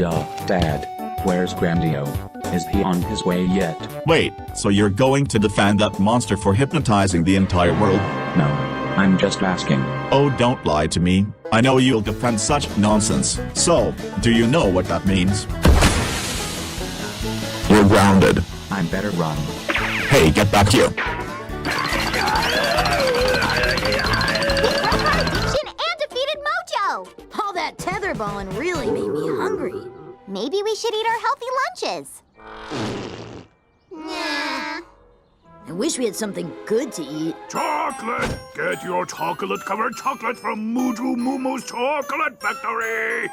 Dad, where's Grandio? Is he on his way yet? Wait, so you're going to defend that monster for hypnotizing the entire world? No, I'm just asking. Oh, don't lie to me. I know you'll defend such nonsense. So, do you know what that means? You're grounded. I'm better run. Hey, get back here. And defeated Mojo! All that tetherballing really made me hungry. Maybe we should eat our healthy lunches. Nah. I wish we had something good to eat. Chocolate! Get your chocolate-covered chocolate from Muju Mumu's Chocolate Factory!